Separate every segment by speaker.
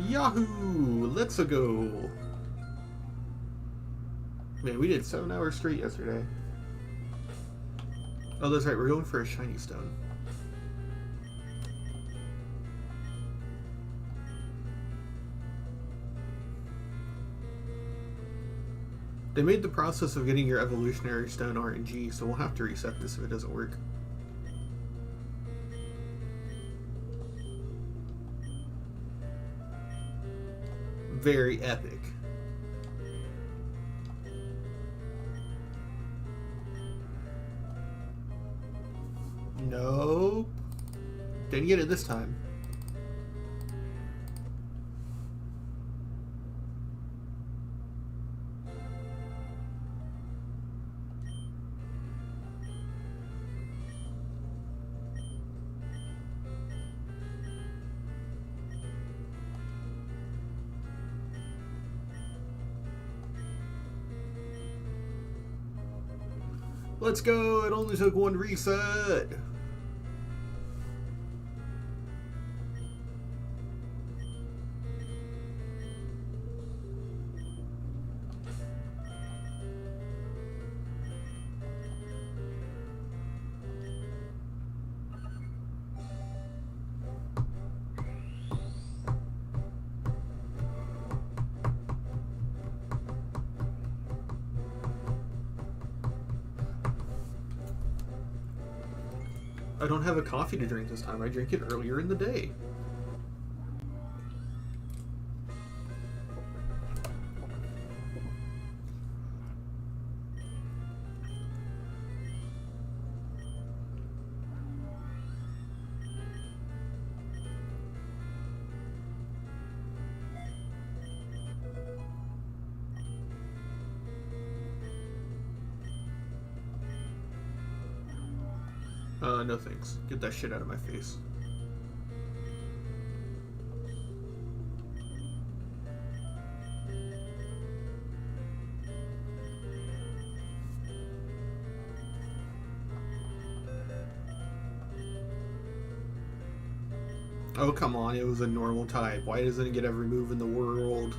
Speaker 1: Yahoo! Let's go! Man, we did 7 hours straight yesterday. Oh, that's right, we're going for a shiny stone. They made the process of getting your evolutionary stone RNG, so we'll have to reset this if it doesn't work. Very epic. Nope. Didn't get it this time. Let's go! It only took one reset! I don't have a coffee to drink this time. I drank it earlier in the day. No thanks. Get that shit out of my face. Oh, come on. It was a normal type. Why doesn't it get every move in the world?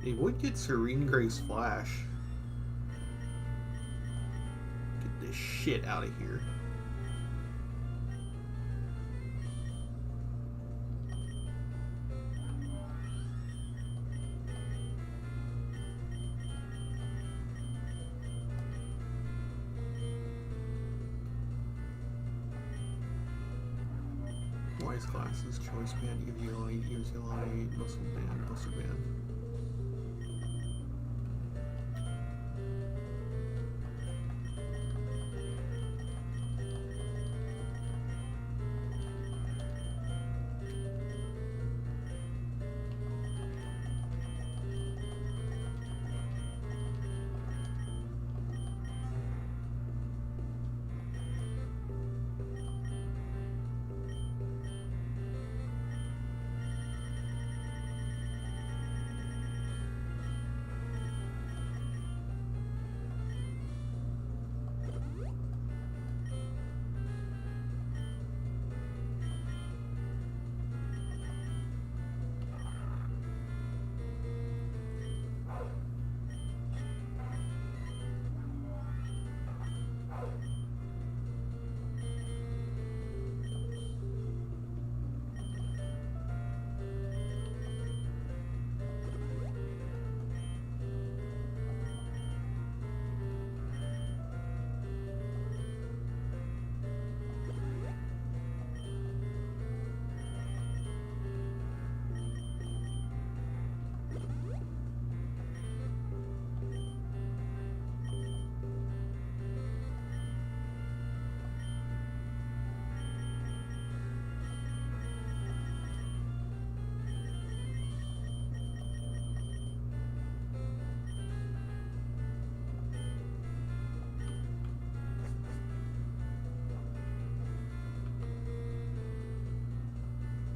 Speaker 1: He would get Serene Grace Flash. Get this shit out of here. Wise classes, choice band, EV light, use light, muscle band.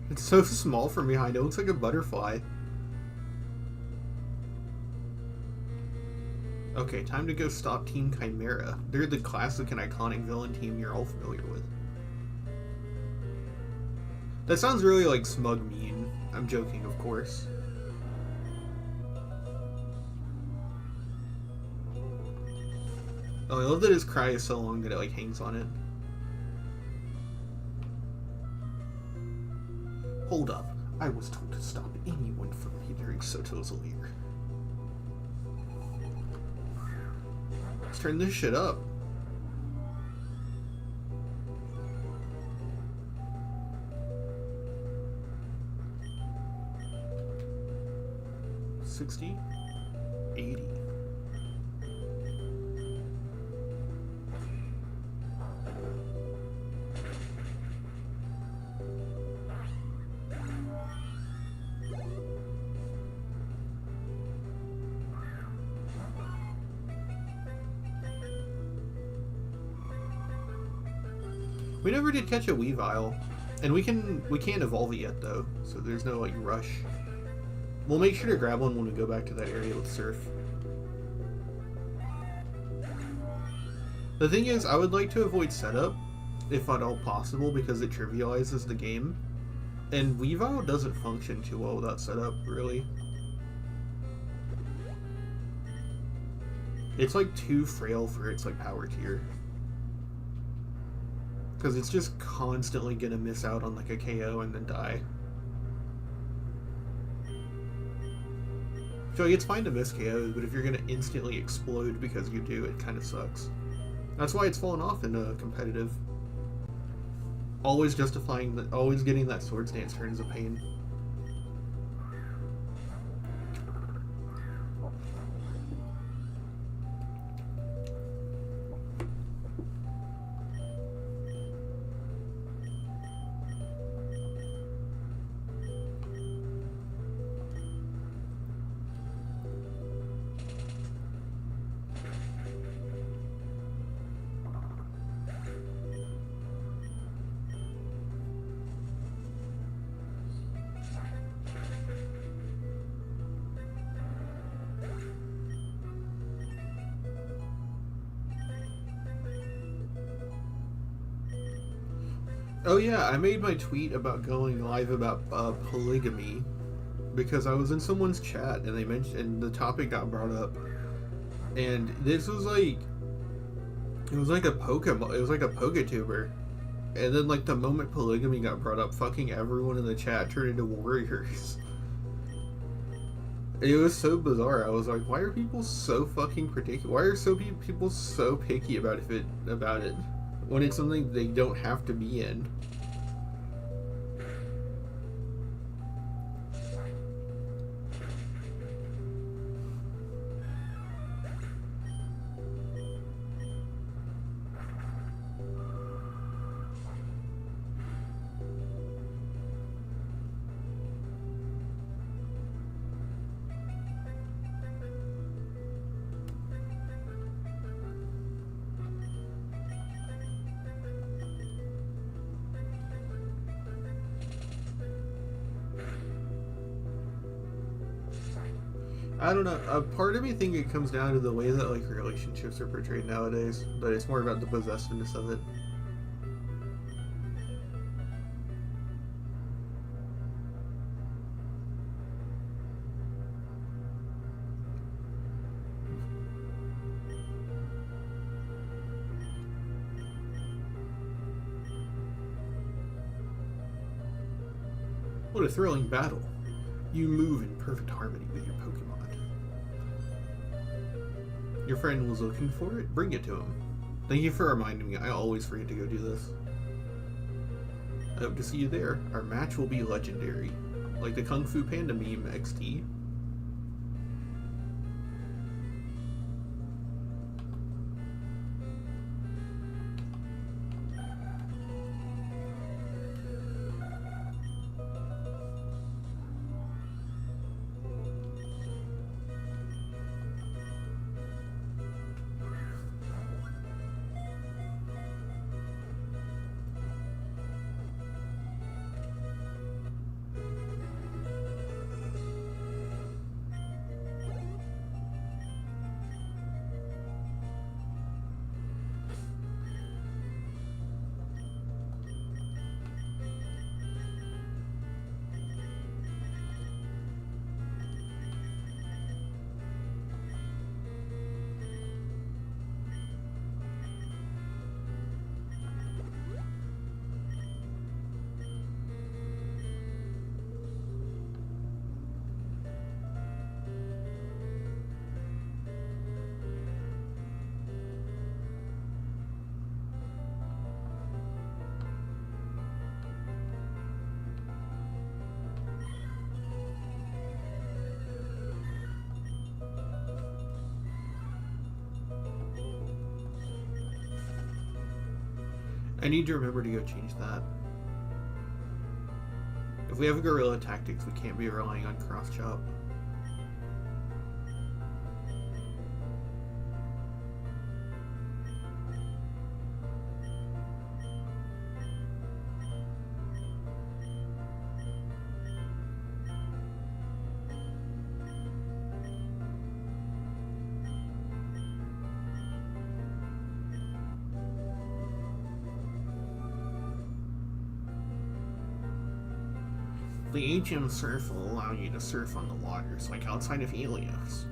Speaker 1: It's so small from behind. It looks like a butterfly. Okay, time to go stop Team Chimera. They're the classic and iconic villain team you're all familiar with. That sounds really like smug mean. I'm joking, of course. Oh, I love that his cry is so long that it like hangs on it. Hold up. I was told to stop anyone from hindering Soto's lair. Let's turn this shit up. $60, $80. We never did catch a Weavile, and we can't evolve it yet though, so there's no like rush. We'll make sure to grab one when we go back to that area with Surf. The thing is, I would like to avoid setup, if at all possible, because it trivializes the game, and Weavile doesn't function too well without setup, really. It's like too frail for its like power tier. Because it's just constantly gonna miss out on like a KO and then die. So like, it's fine to miss KOs, but if you're gonna instantly explode because you do, it kind of sucks. That's why it's fallen off in competitive. Always always getting that Swords Dance turn is a pain. Oh yeah, I made my tweet about going live about polygamy because I was in someone's chat and they mentioned and the topic got brought up, and this was like it was like a Poketuber, and then like the moment polygamy got brought up, fucking everyone in the chat turned into warriors. It was so bizarre. I was like, why are people so fucking particular? Why are people so picky about it when it's something they don't have to be in? I don't know. A part of me thinks it comes down to the way that like relationships are portrayed nowadays, but it's more about the possessiveness of it. What a thrilling battle. You move in perfect harmony with your Pokemon. Your friend was looking for it? Bring it to him. Thank you for reminding me. I always forget to go do this. I hope to see you there. Our match will be legendary. Like the Kung Fu Panda meme XT. I need to remember to go change that. If we have guerrilla tactics, we can't be relying on cross chop. The ancient surf will allow you to surf on the waters, like outside of Helios.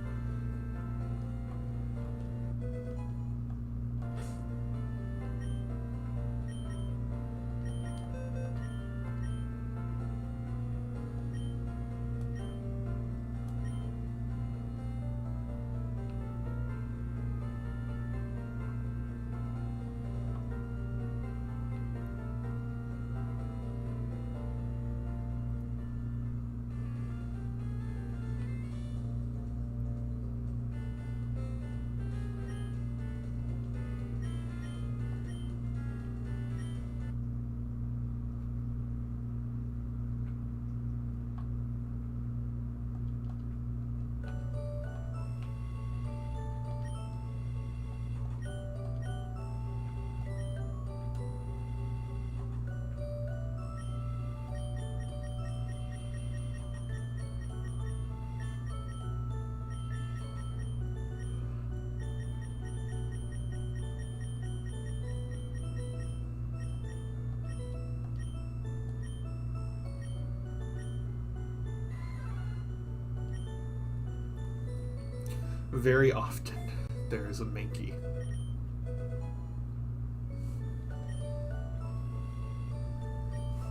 Speaker 1: Very often, there is a Mankey.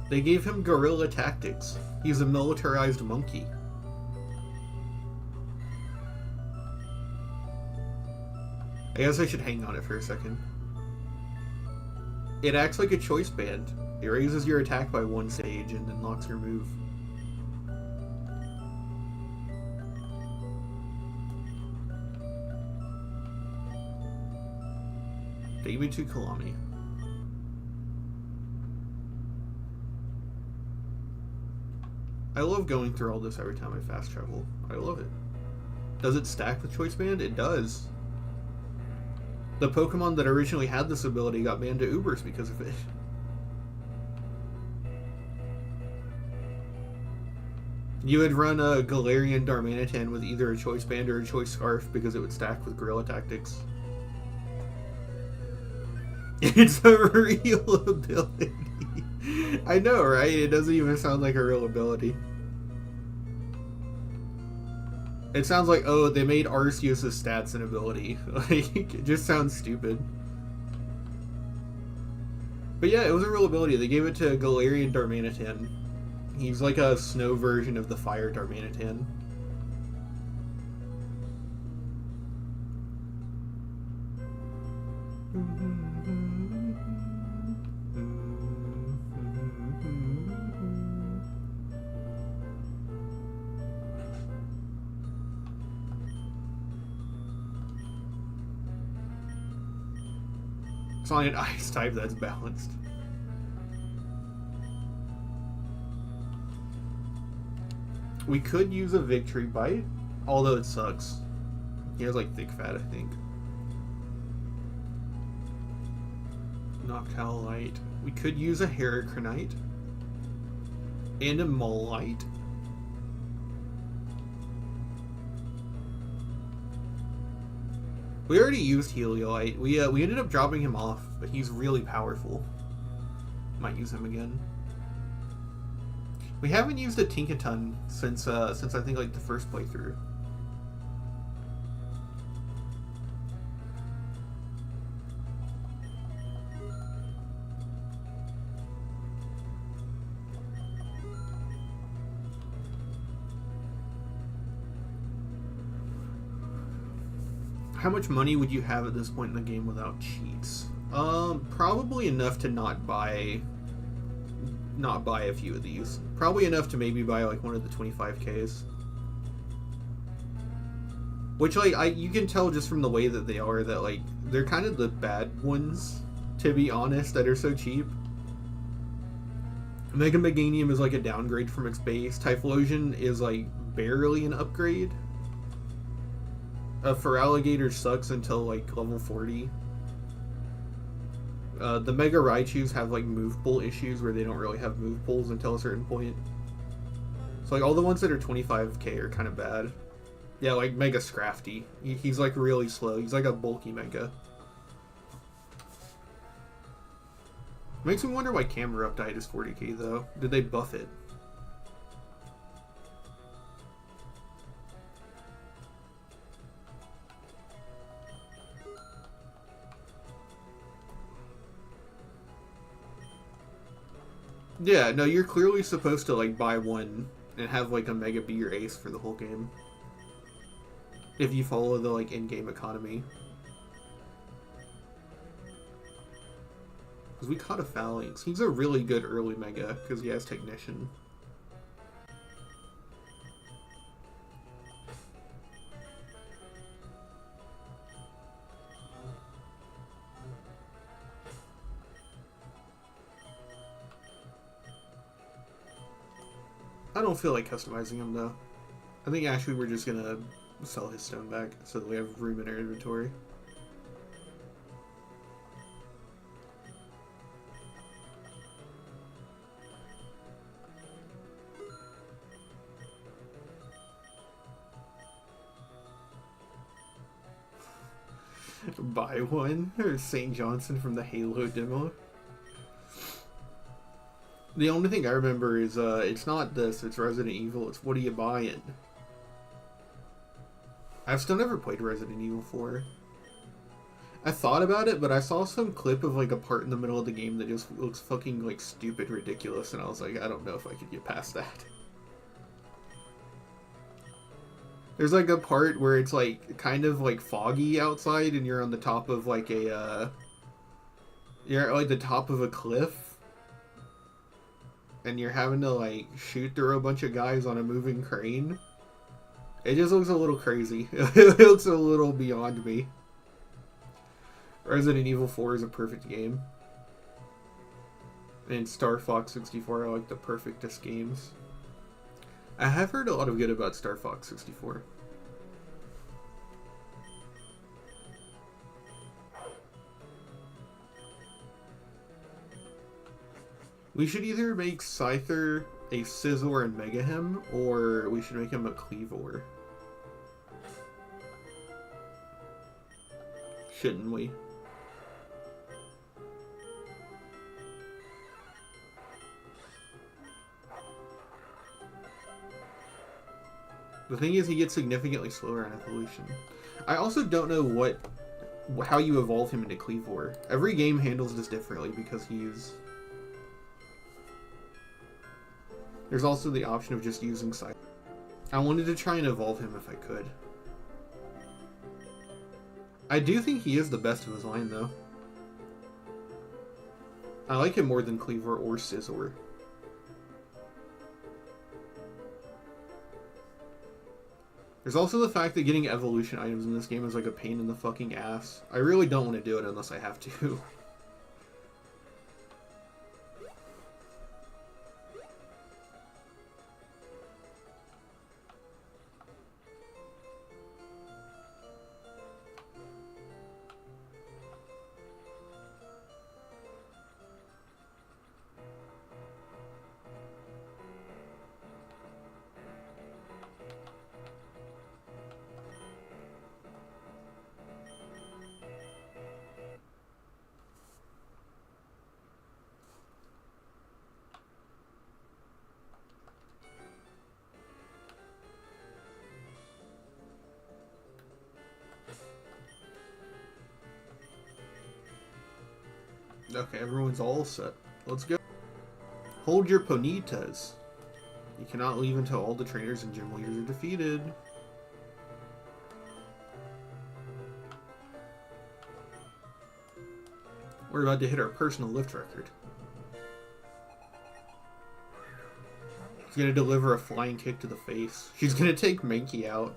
Speaker 1: They gave him guerrilla tactics. He's a militarized monkey. I guess I should hang on it for a second. It acts like a choice band. It raises your attack by 1 stage and then locks your move. Take me to Kalami. I love going through all this every time I fast travel. I love it. Does it stack with Choice Band? It does. The Pokemon that originally had this ability got banned to Ubers because of it. You would run a Galarian Darmanitan with either a Choice Band or a Choice Scarf because it would stack with Guerrilla Tactics. It's a real ability. I know, right? It doesn't even sound like a real ability. It sounds like, oh, they made Arceus' stats an ability. Like, it just sounds stupid. But yeah, it was a real ability. They gave it to Galarian Darmanitan. He's like a snow version of the Fire Darmanitan. It's only an ice type that's balanced. We could use a Victory Bite, although it sucks. He has like thick fat, I think. Noctowl Light. We could use a Heracronite. And a Molite. We already used Heliolite. We ended up dropping him off, but he's really powerful. Might use him again. We haven't used a Tinkaton since I think like the first playthrough. How much money would you have at this point in the game without cheats? Probably enough to not buy a few of these. Probably enough to maybe buy like one of the 25Ks. Which like you can tell just from the way that they are that like they're kind of the bad ones to be honest, that are so cheap. Mega Meganium is like a downgrade from its base. Typhlosion is like barely an upgrade. Feraligatr sucks until like level 40. The Mega Raichus have like move pool issues where they don't really have move pools until a certain point. So like all the ones that are 25k are kind of bad. Yeah, like Mega Scrafty. He's like really slow. He's like a bulky Mega. Makes me wonder why Camerupt died is 40k though. Did they buff it? Yeah, no, you're clearly supposed to like buy one and have like a Mega be your ace for the whole game. If you follow the like in-game economy. Because we caught a Phalanx. He's a really good early Mega because he has Technician. I don't feel like customizing him though. I think actually we're just gonna sell his stone back so that we have room in our inventory. Buy one? Or St. Johnson from the Halo demo? The only thing I remember is, it's not this, it's Resident Evil, it's what are you buying? I've still never played Resident Evil 4. I thought about it, but I saw some clip of, like, a part in the middle of the game that just looks fucking, like, stupid ridiculous, and I was like, I don't know if I could get past that. There's, like, a part where it's, like, kind of, like, foggy outside, and you're on the top of, like, a, you're at, like, the top of a cliff. And you're having to, like, shoot through a bunch of guys on a moving crane. It just looks a little crazy. It looks a little beyond me. Resident Evil 4 is a perfect game. And Star Fox 64 are, like, the perfectest games. I have heard a lot of good about Star Fox 64. We should either make Scyther a Scizor and Mega him, or we should make him a Cleavor. Shouldn't we? The thing is, he gets significantly slower on evolution. I also don't know how you evolve him into Cleavor. Every game handles this differently because he's... There's also the option of just using Scyther. I wanted to try and evolve him if I could. I do think he is the best of his line, though. I like him more than Cleavor or Scizor. There's also the fact that getting evolution items in this game is like a pain in the fucking ass. I really don't want to do it unless I have to. Okay, everyone's all set. Let's go. Hold your ponitas. You cannot leave until all the trainers and gym leaders are defeated. We're about to hit our personal lift record. She's gonna deliver a flying kick to the face. She's gonna take Mankey out.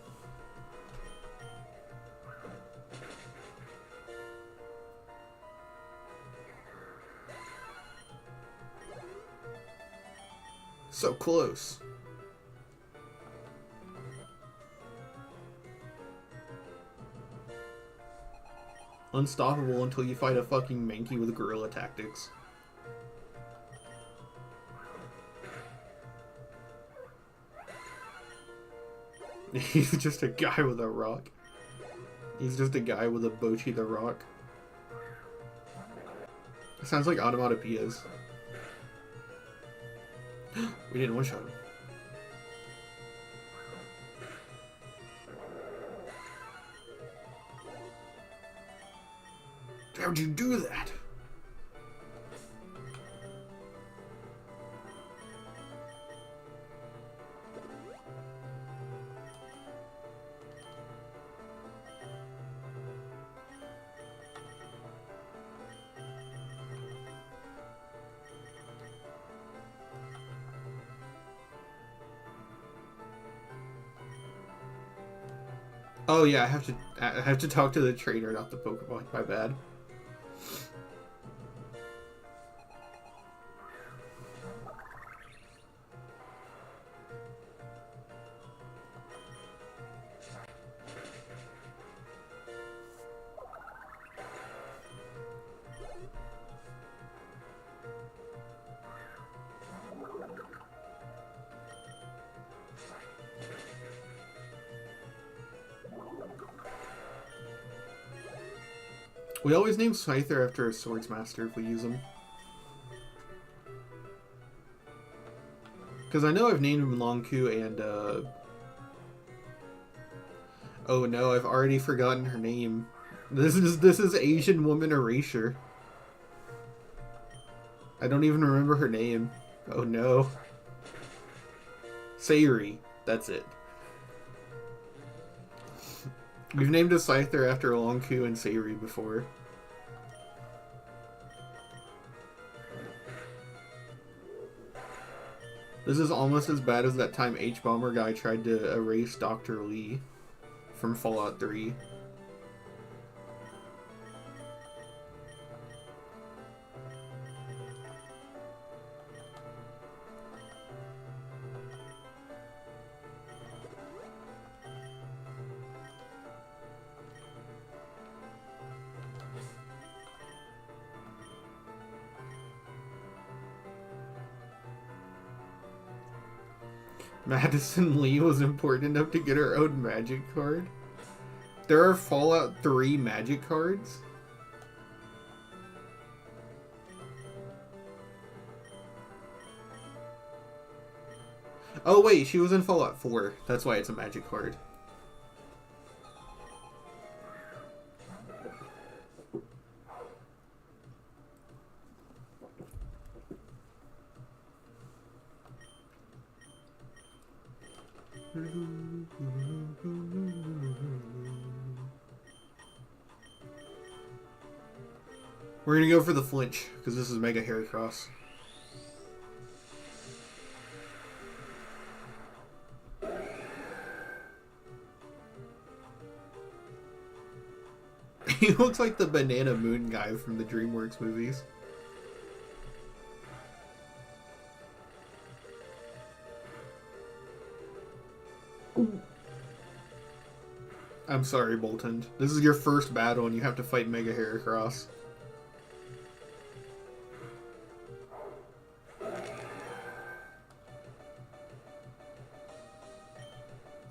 Speaker 1: So close. Unstoppable until you fight a fucking Mankey with gorilla tactics. He's just a guy with a rock. He's just a guy with a Bochi the Rock. It sounds like onomatopoeias. We didn't one-shot him. How'd you do that? Oh yeah, I have to talk to the trainer, not the Pokemon. My bad. We always name Scyther after a Swords Master if we use him. Because I know I've named him Longku and, oh no, I've already forgotten her name. This is Asian woman erasure. I don't even remember her name. Oh no. Sayuri. That's it. We've named a Scyther after Longku and Sayuri before. This is almost as bad as that time H-Bomber guy tried to erase Dr. Lee from Fallout 3. Madison Lee was important enough to get her own magic card. There are Fallout 3 magic cards? Oh wait, she was in Fallout 4. That's why it's a magic card. We're gonna go for the flinch, because this is Mega Heracross. He looks like the Banana Moon guy from the DreamWorks movies. I'm sorry, Bolton. This is your first battle and you have to fight Mega Heracross.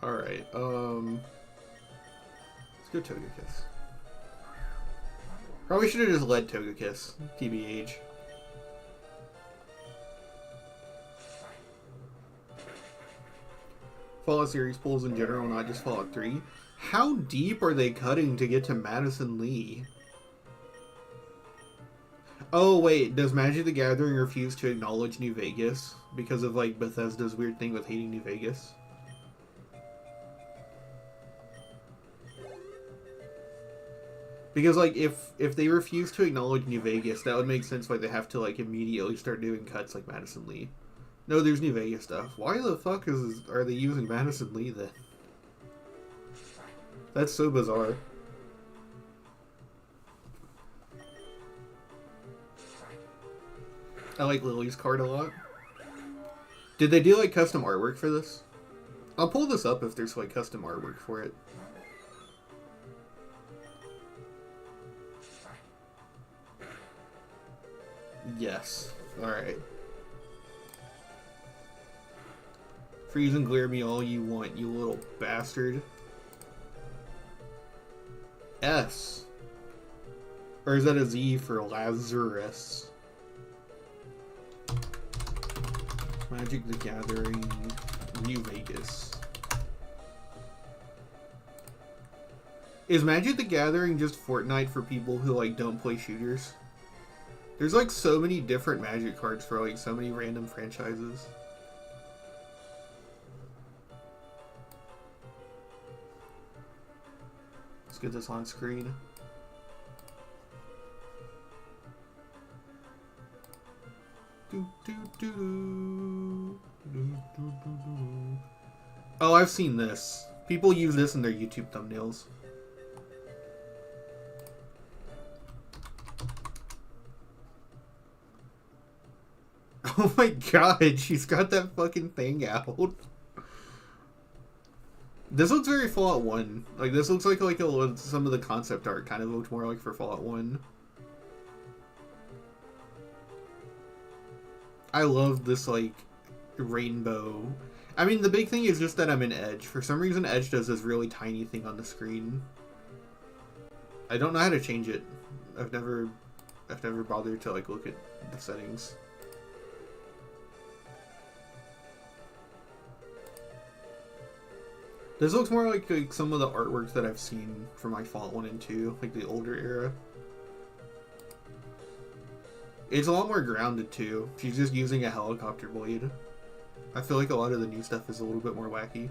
Speaker 1: Alright, let's go Togekiss. Probably should have just led Togekiss, TBH. Fallout series pulls in general, not just Fallout 3. How deep are they cutting to get to Madison Lee? Oh wait, does Magic the Gathering refuse to acknowledge New Vegas because of like Bethesda's weird thing with hating New Vegas? Because like if they refuse to acknowledge New Vegas, that would make sense why they have to like immediately start doing cuts like Madison Lee. No, there's New Vegas stuff. Why the fuck are they using Madison Lee then? That's so bizarre. I like Lily's card a lot. Did they do like custom artwork for this? I'll pull this up if there's like custom artwork for it. Yes. Alright. Freeze and glare me all you want, you little bastard. S. Or is that a Z for Lazarus? Magic the Gathering, New Vegas. Is Magic the Gathering just Fortnite for people who like don't play shooters? There's like so many different Magic cards for like so many random franchises. Let's get this on screen. Oh, I've seen this. People use this in their YouTube thumbnails. Oh my god, she's got that fucking thing out. This looks very Fallout 1. Like, this looks like some of the concept art kind of looked more like for Fallout 1. I love this, like, rainbow. I mean, the big thing is just that I'm in Edge. For some reason, Edge does this really tiny thing on the screen. I don't know how to change it. I've never bothered to, like, look at the settings. This looks more like some of the artwork that I've seen from like Fallout 1 and 2, like the older era. It's a lot more grounded too. She's just using a helicopter blade. I feel like a lot of the new stuff is a little bit more wacky.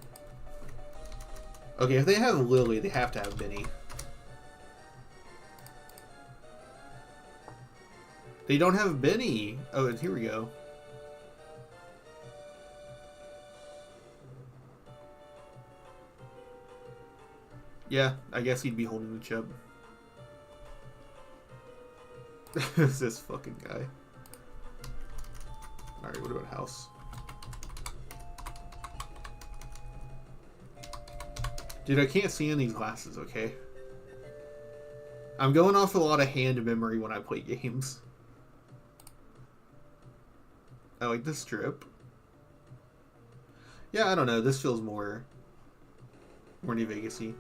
Speaker 1: Okay, if they have Lily, they have to have Benny. They don't have Benny! Oh, and here we go. Yeah, I guess he'd be holding the chub. Who's this fucking guy? Alright, what about house? Dude, I can't see in these glasses, okay? I'm going off a lot of hand memory when I play games. I like this strip. Yeah, I don't know. This feels more New Vegas-y.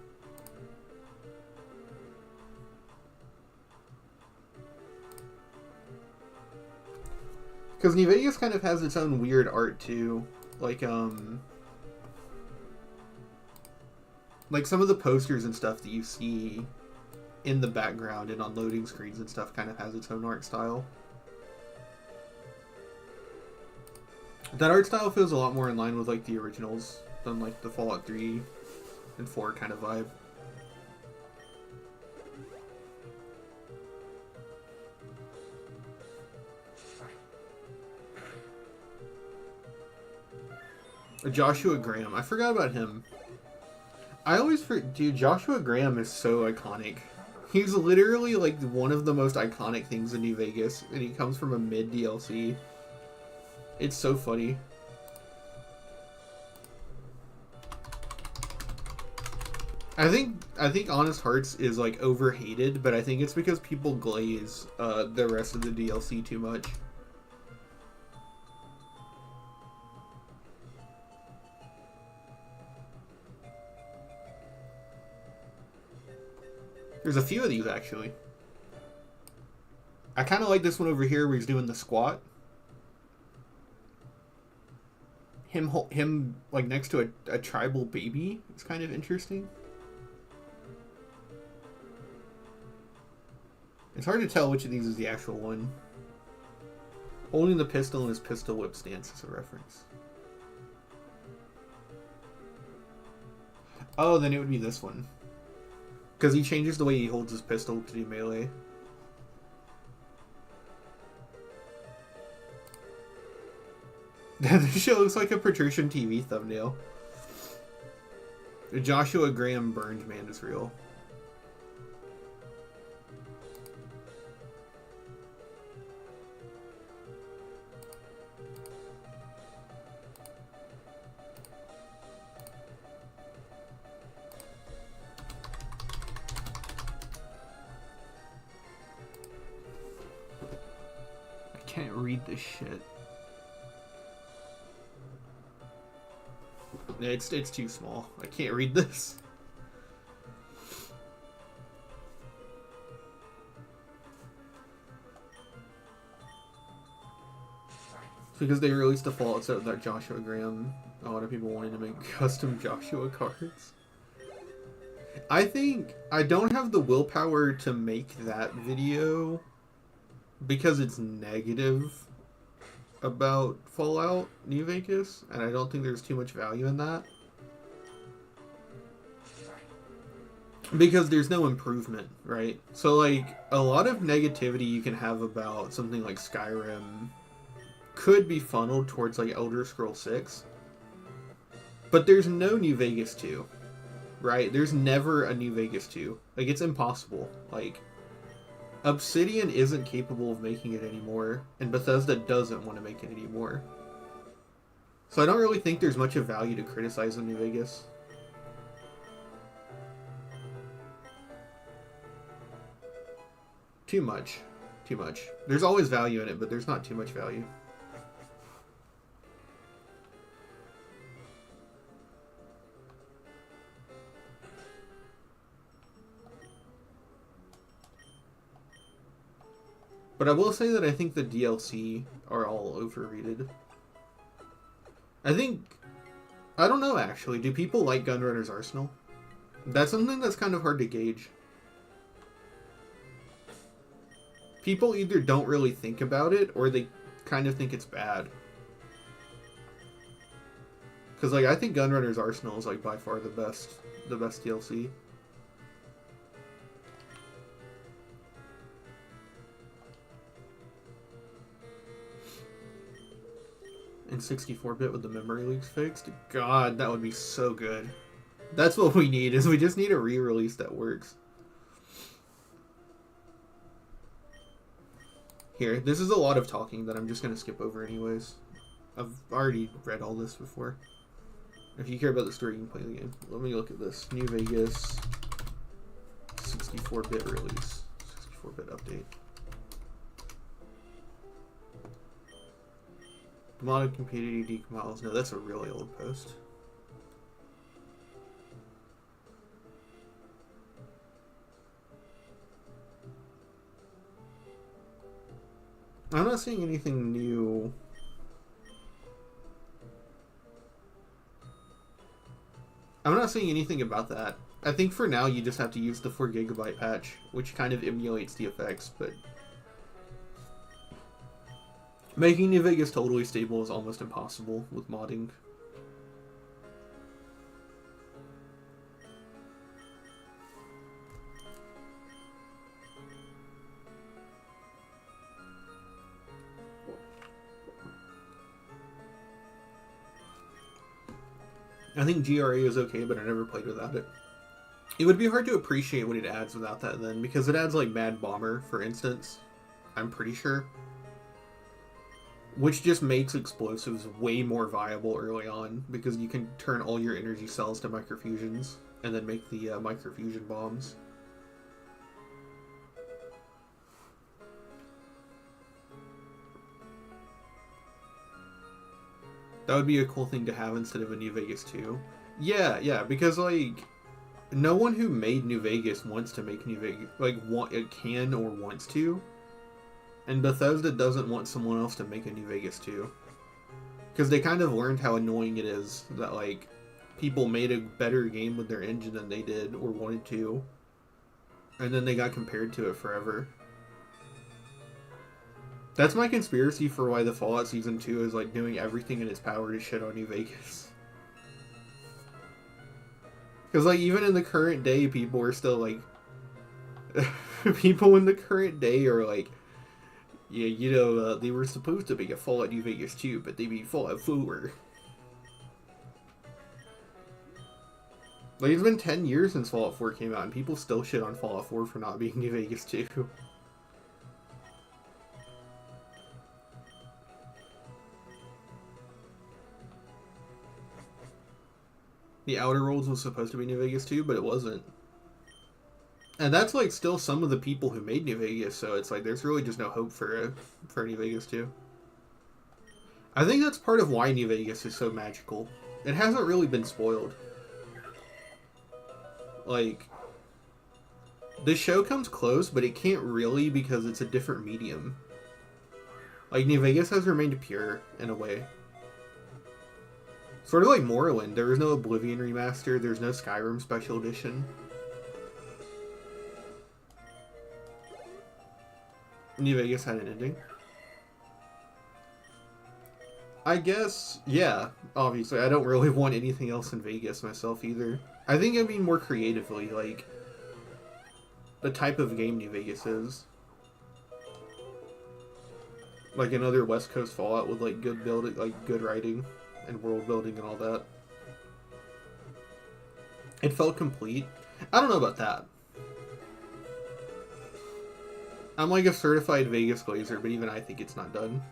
Speaker 1: Because New Vegas kind of has its own weird art too, like some of the posters and stuff that you see in the background and on loading screens and stuff kind of has its own art style. That art style feels a lot more in line with like the originals than like the Fallout 3 and 4 kind of vibe. Joshua Graham. I forgot about him. I always forget. Dude, Joshua Graham is so iconic. He's literally like one of the most iconic things in New Vegas, and he comes from a mid DLC. It's so funny. I think Honest Hearts is like overhated, but I think it's because people glaze the rest of the DLC too much. There's a few of these, actually. I kind of like this one over here where he's doing the squat. Him like, next to a tribal baby. It's kind of interesting. It's hard to tell which of these is the actual one. Holding the pistol in his pistol whip stance is a reference. Oh, then it would be this one. Because he changes the way he holds his pistol to do melee. This show looks like a Patrician TV thumbnail. The Joshua Graham Burns man is real. can't read this shit. It's too small. I can't read this. It's because they released the Fallout set with that Joshua Graham. A lot of people wanting to make custom Joshua cards. I think I don't have the willpower to make that video because it's negative about Fallout New Vegas, and I don't think there's too much value in that. Because there's no improvement, right? So, like, a lot of negativity you can have about something like Skyrim could be funneled towards, like, Elder Scrolls 6. But there's no New Vegas 2, right? There's never a New Vegas 2. Like, it's impossible. Like, Obsidian isn't capable of making it anymore, and Bethesda doesn't want to make it anymore. So I don't really think there's much of value to criticize in New Vegas. Too much. Too much. There's always value in it, but there's not too much value. But I will say that I think the DLC are all overrated. I don't know actually, do people like Gunrunner's Arsenal? That's something that's kind of hard to gauge. People either don't really think about it, or they kind of think it's bad. Because, like, I think Gunrunner's Arsenal is, like, by far the best DLC. And 64-bit with the memory leaks fixed? God, that would be so good. That's what we need, is we just need a re-release that works. Here, this is a lot of talking that I'm just going to skip over anyways. I've already read all this before. If you care about the story, you can play the game. Let me look at this. New Vegas 64-bit release. 64-bit update. Modded community decompiles. No, that's a really old post. I'm not seeing anything new. I'm not seeing anything about that. I think for now you just have to use the 4GB patch, which kind of emulates the effects, but making New Vegas totally stable is almost impossible with modding. I think GRA is okay, but I never played without it. It would be hard to appreciate what it adds without that then, because it adds like Mad Bomber, for instance. I'm pretty sure. Which just makes explosives way more viable early on, because you can turn all your energy cells to microfusions, and then make the microfusion bombs. That would be a cool thing to have instead of a New Vegas 2. Yeah, because, like, no one who made New Vegas wants to make New Vegas, like, can or wants to. And Bethesda doesn't want someone else to make a New Vegas 2. Because they kind of learned how annoying it is that, like, people made a better game with their engine than they did or wanted to. And then they got compared to it forever. That's my conspiracy for why the Fallout Season 2 is, like, doing everything in its power to shit on New Vegas. Because, like, even in the current day, people are still, like... people in the current day are, like... Yeah, you know, they were supposed to make a Fallout New Vegas 2, but they made Fallout 4. Like, it's been 10 years since Fallout 4 came out, and people still shit on Fallout 4 for not being New Vegas 2. The Outer Worlds was supposed to be New Vegas 2, but it wasn't. And that's like still some of the people who made New Vegas, so it's like there's really just no hope for New Vegas 2. I think that's part of why New Vegas is so magical. It hasn't really been spoiled. Like, the show comes close, but it can't really because it's a different medium. Like, New Vegas has remained pure, in a way. Sort of like Morrowind. There was no Oblivion remaster, there's no Skyrim special edition. New Vegas had an ending. I guess, yeah, obviously. I don't really want anything else in Vegas myself either. I think I mean more creatively, like, the type of game New Vegas is. Like another West Coast Fallout with, like, good building, like, good writing and world building and all that. It felt complete. I don't know about that. I'm like a certified Vegas glazer, but even I think it's not done.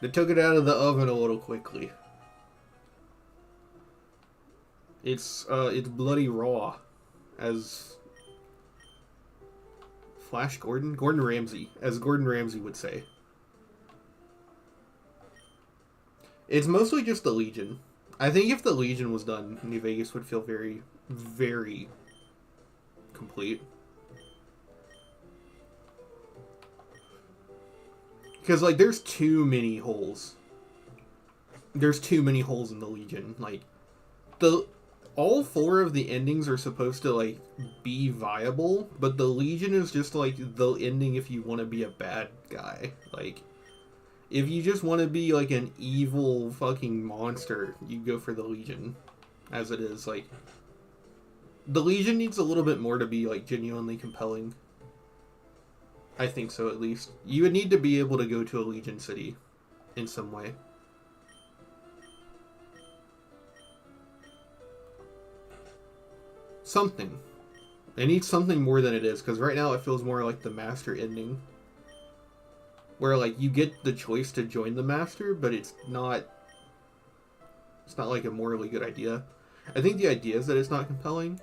Speaker 1: They took it out of the oven a little quickly. It's bloody raw, as Gordon Ramsay, as Gordon Ramsay would say. It's mostly just the Legion. I think if the Legion was done, New Vegas would feel very, very complete. Because, like, there's too many holes. There's too many holes in the Legion. Like, all 4 of the endings are supposed to, like, be viable, but the Legion is just, like, the ending if you want to be a bad guy. Like, if you just want to be, like, an evil fucking monster, you go for the Legion. As it is, like, the Legion needs a little bit more to be, like, genuinely compelling. I think so, at least. You would need to be able to go to a Legion city in some way. Something. It needs something more than it is, because right now it feels more like the Master ending. Where, like, you get the choice to join the Master, but it's not like a morally good idea. I think the idea is that it's not compelling.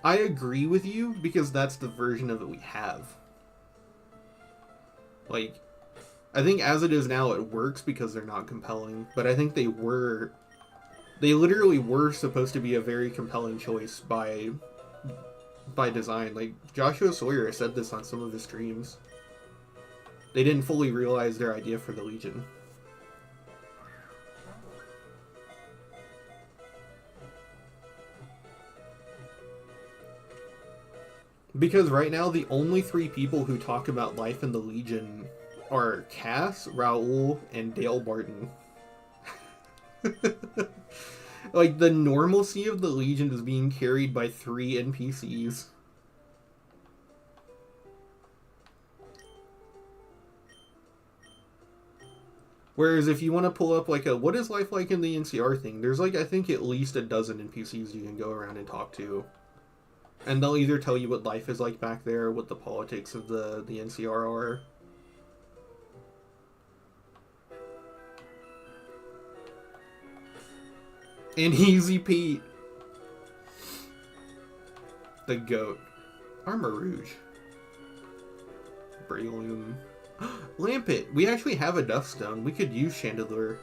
Speaker 1: I agree with you, because that's the version of it we have. Like, I think as it is now, it works because they're not compelling, but I think they literally were supposed to be a very compelling choice by design. Like, Joshua Sawyer said this on some of his streams. They didn't fully realize their idea for the Legion. Because right now, the only 3 people who talk about life in the Legion are Cass, Raoul, and Dale Barton. Like, the normalcy of the Legion is being carried by 3 NPCs. Whereas if you want to pull up, like, what is life like in the NCR thing, there's, like, I think at least a dozen NPCs you can go around and talk to. And they'll either tell you what life is like back there, what the politics of the NCR are. And Easy Pete. The goat. Armor Rouge. Breloom. Lampet. We actually have a Duff Stone. We could use Chandelure.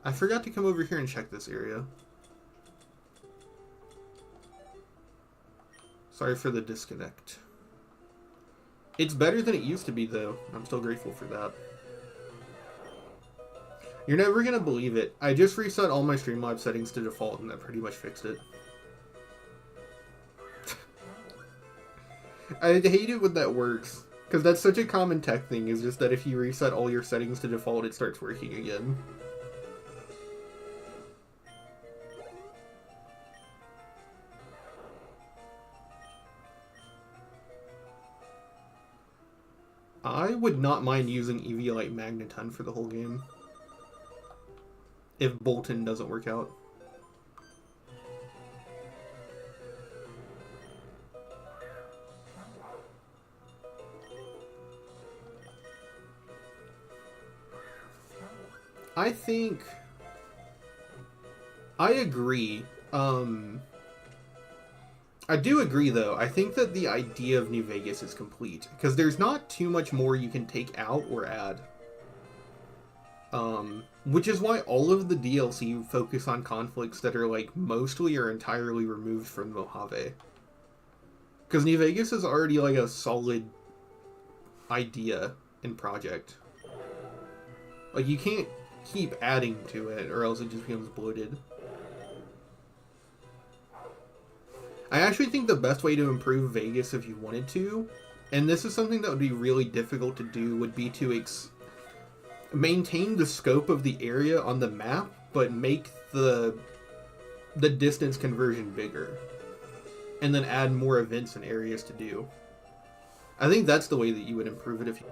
Speaker 1: I forgot to come over here and check this area. Sorry for the disconnect. It's better than it used to be, though. I'm still grateful for that. You're never gonna believe it. I just reset all my Streamlabs settings to default, and that pretty much fixed it. I hate it when that works. Because that's such a common tech thing, is just that if you reset all your settings to default, it starts working again. I would not mind using Eviolite Magneton for the whole game. If Bolton doesn't work out. I think I agree. I do agree, though. I think that the idea of New Vegas is complete because there's not too much more you can take out or add. Which is why all of the DLC focus on conflicts that are like mostly or entirely removed from Mojave. Because New Vegas is already like a solid idea in project. Like you can't keep adding to it or else it just becomes bloated. I actually think the best way to improve Vegas if you wanted to, and this is something that would be really difficult to do, would be to maintain the scope of the area on the map, but make the distance conversion bigger. And then add more events and areas to do. I think that's the way that you would improve it if you...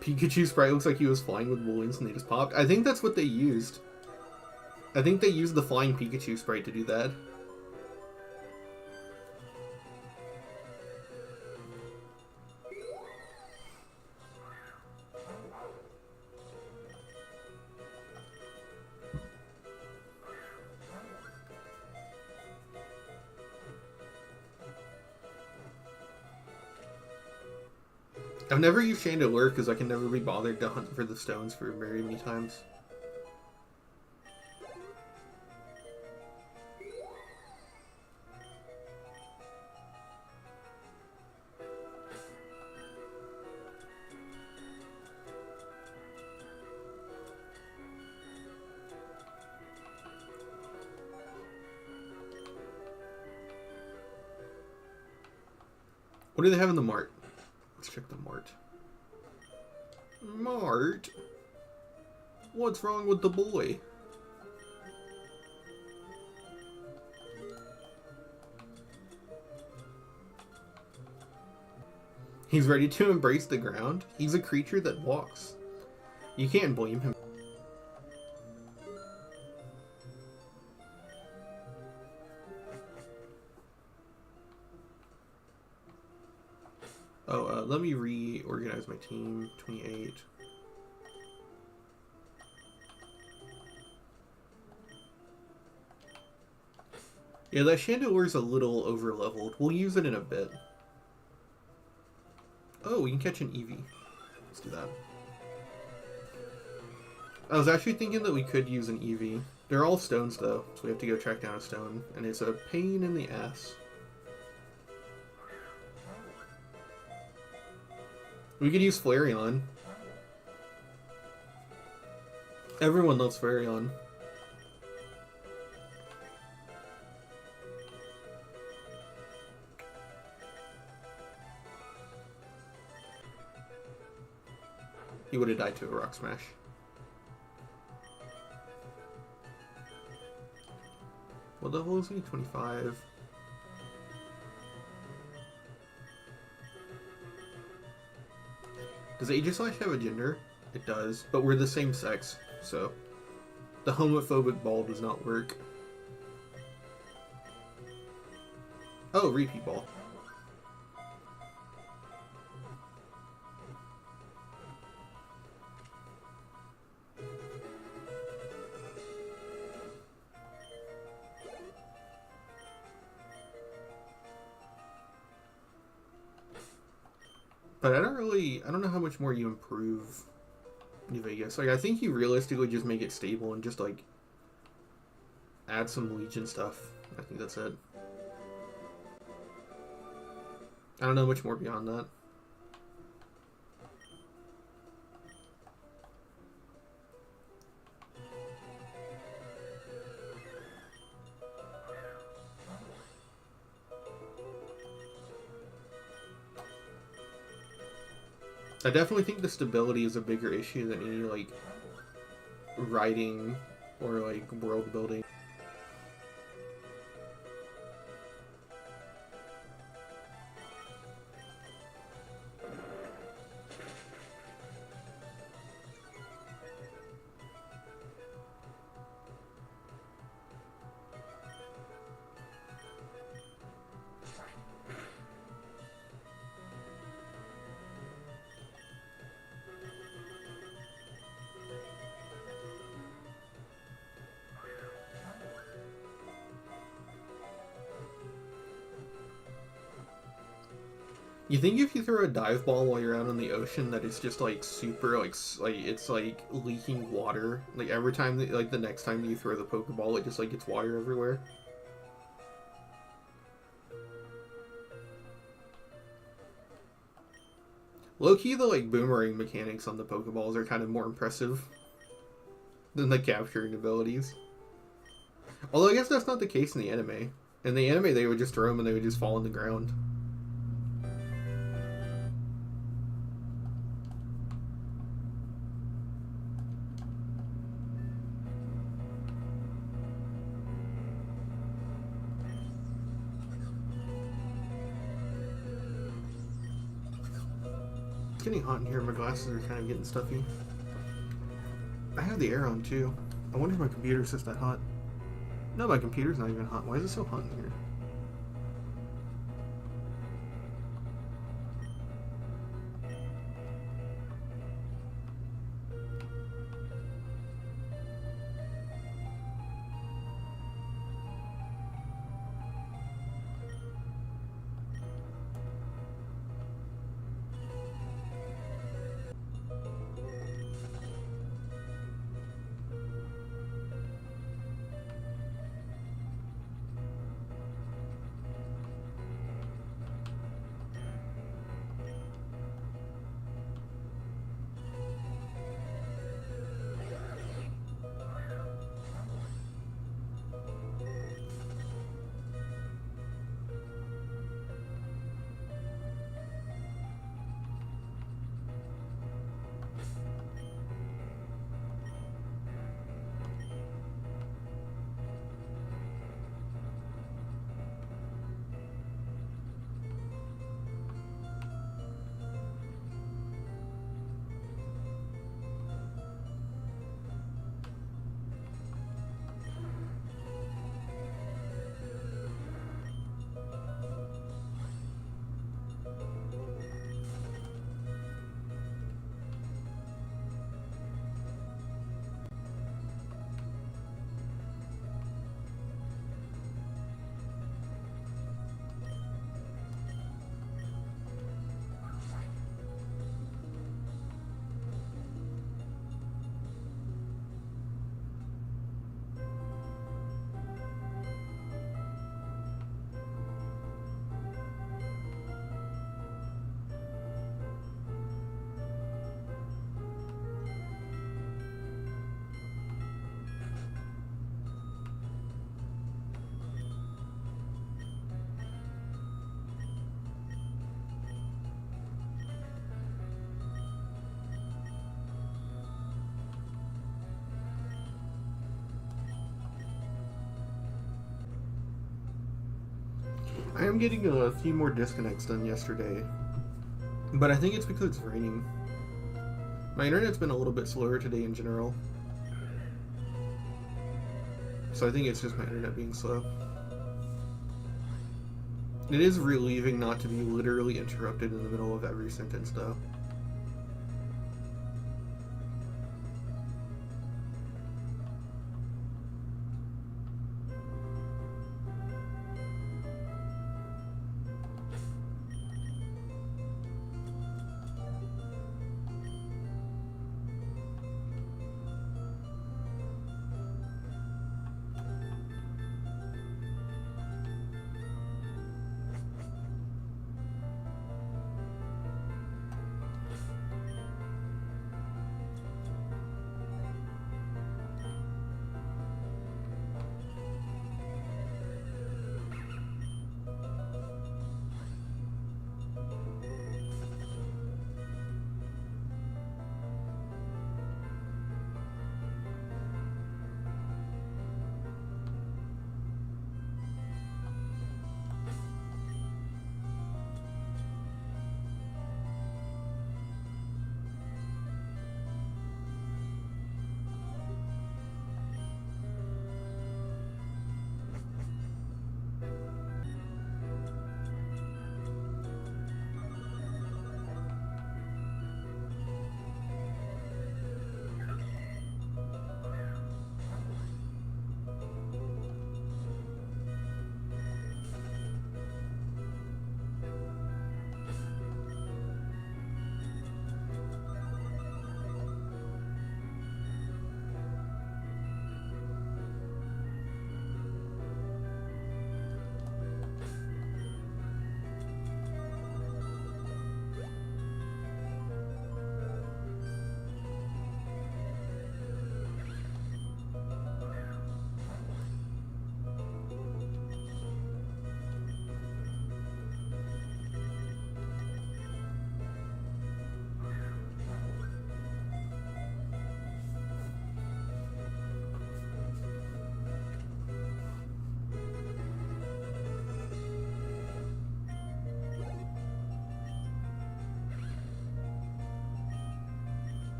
Speaker 1: Pikachu sprite looks like he was flying with balloons and they just popped. I think that's what they used. I think they used the flying Pikachu sprite to do that. I've never used Chandelure because I can never be bothered to hunt for the stones for very many times. What do they have in the mart? Let's check the mart. Mart? What's wrong with the boy? He's ready to embrace the ground. He's a creature that walks. You can't blame him. Oh, let me reorganize my team. 28. Yeah, that Chandelure's a little over-leveled. We'll use it in a bit. Oh, we can catch an Eevee. Let's do that. I was actually thinking that we could use an Eevee. They're all stones, though, so we have to go track down a stone, and it's a pain in the ass. We could use Flareon. Everyone loves Flareon. He would have died to a Rock Smash. What level is he? 25. Does Aegislash have a gender? It does, but we're the same sex, so the homophobic ball does not work. Oh, repeat ball. But I don't know how much more you improve New Vegas. Like, I think you realistically just make it stable and just, like, add some Legion stuff. I think that's it. I don't know much more beyond that. I definitely think the stability is a bigger issue than any, like, writing or, like, world building. You think if you throw a dive ball while you're out in the ocean that it's just like super like it's like leaking water, like every time like the next time you throw the Pokeball it just like gets water everywhere? Low-key, the like boomerang mechanics on the Pokeballs are kind of more impressive than the capturing abilities. Although I guess that's not the case in the anime. In the anime they would just throw them and they would just fall on the ground. It's getting hot in here. My glasses are kind of getting stuffy. I have the air on too. I wonder if my computer's just that hot. No, my computer's not even hot. Why is it so hot in here? I am getting a few more disconnects done yesterday, but I think it's because it's raining. My internet's been a little bit slower today in general, so I think it's just my internet being slow. It is relieving not to be literally interrupted in the middle of every sentence, though.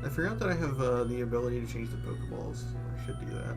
Speaker 1: I forgot that I have the ability to change the Pokeballs. I should do that.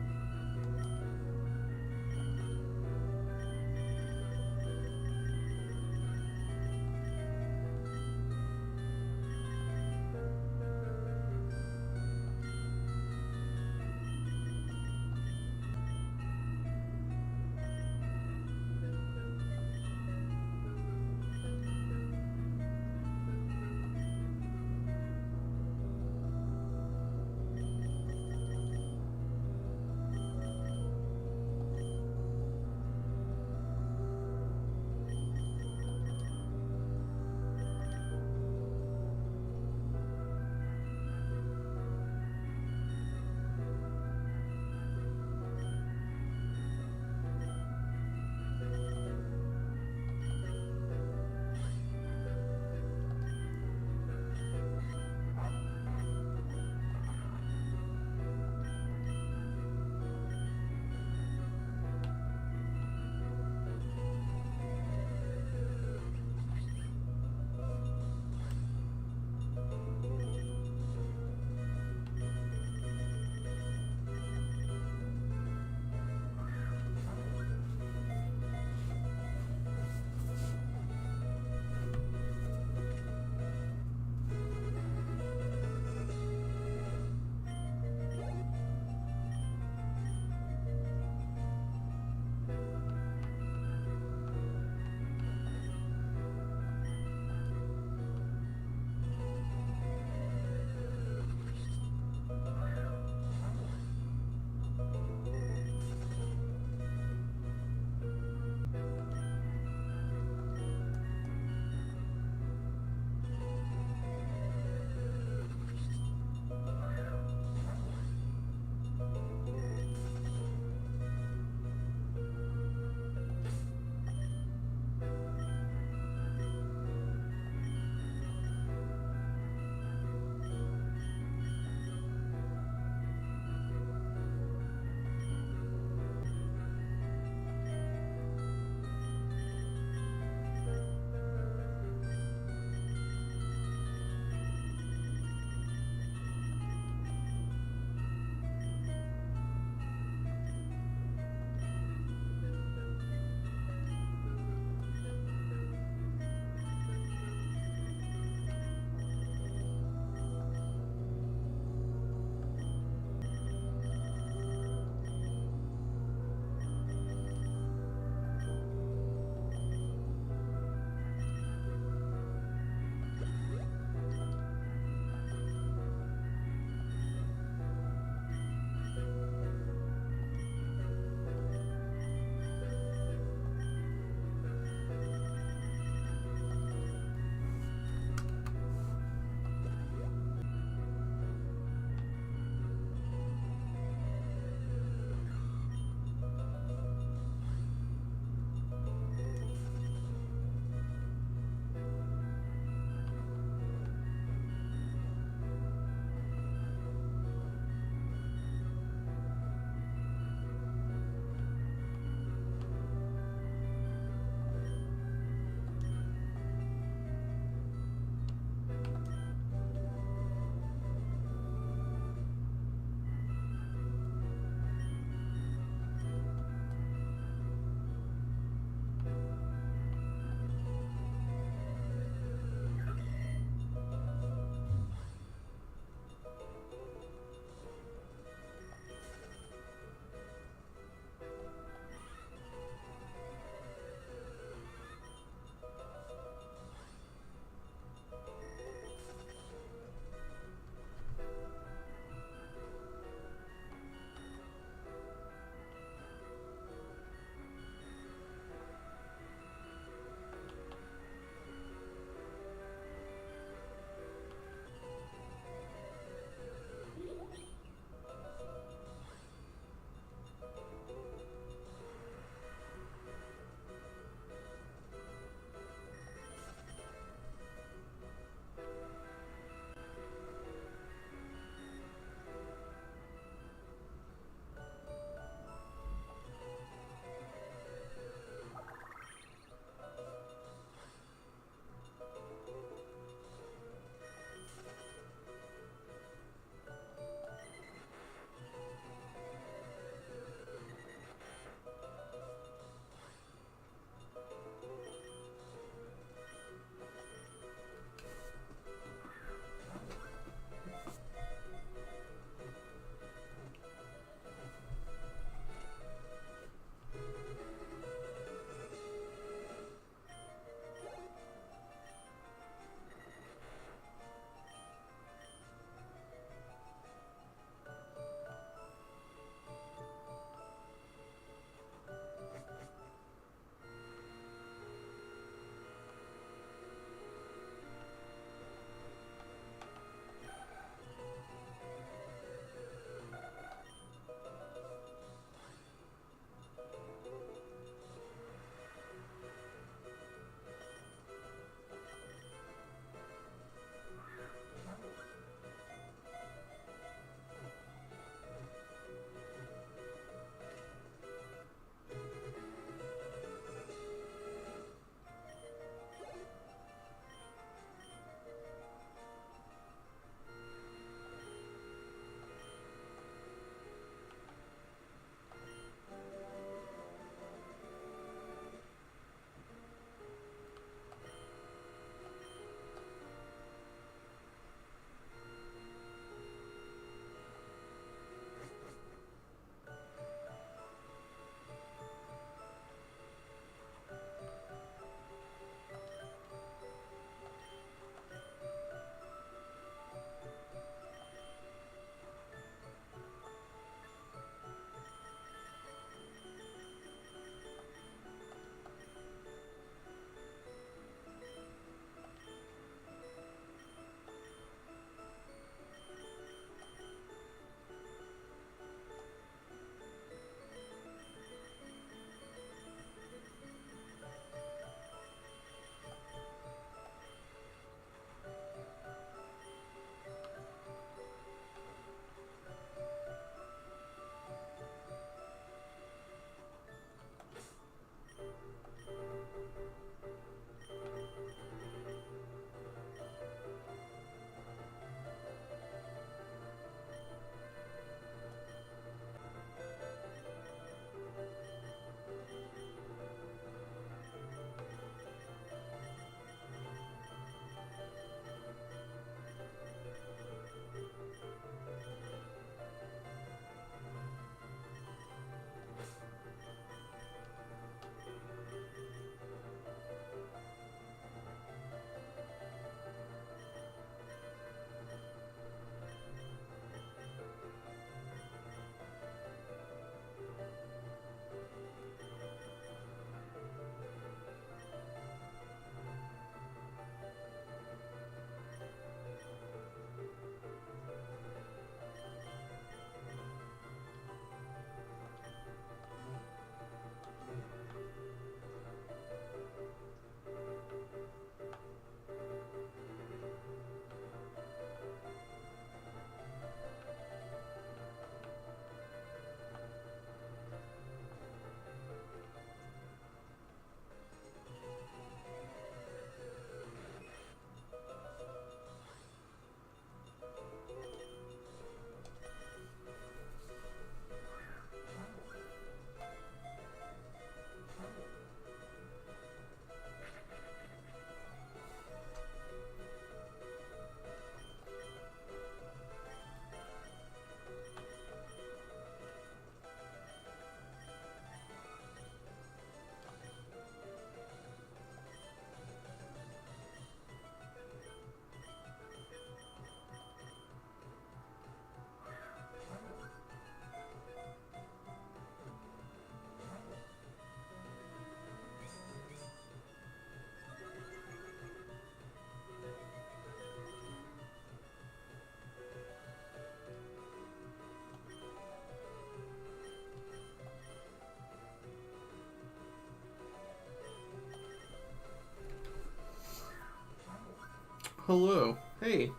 Speaker 1: hello. Hey.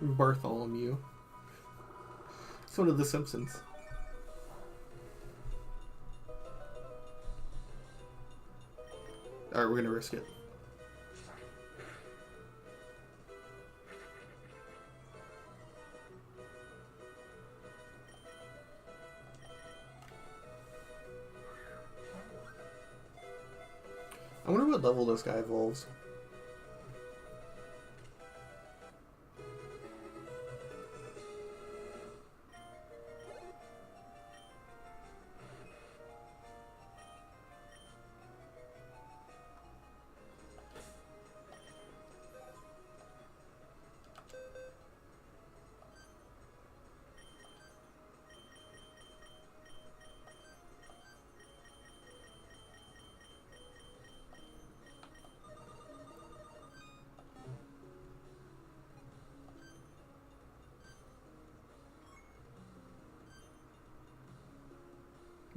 Speaker 1: Bartholomew. It's one of the Simpsons. Alright, we're gonna risk it. I wonder what level this guy evolves.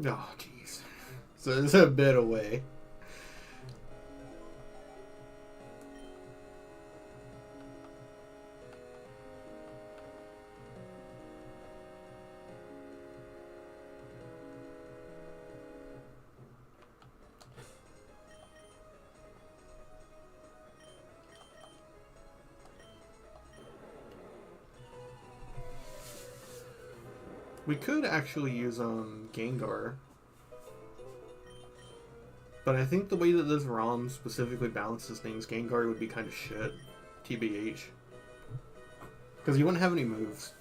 Speaker 1: Oh, jeez. So it's a bit away. We could actually use Gengar. But I think the way that this ROM specifically balances things, Gengar would be kind of shit. TBH. Because you wouldn't have any moves.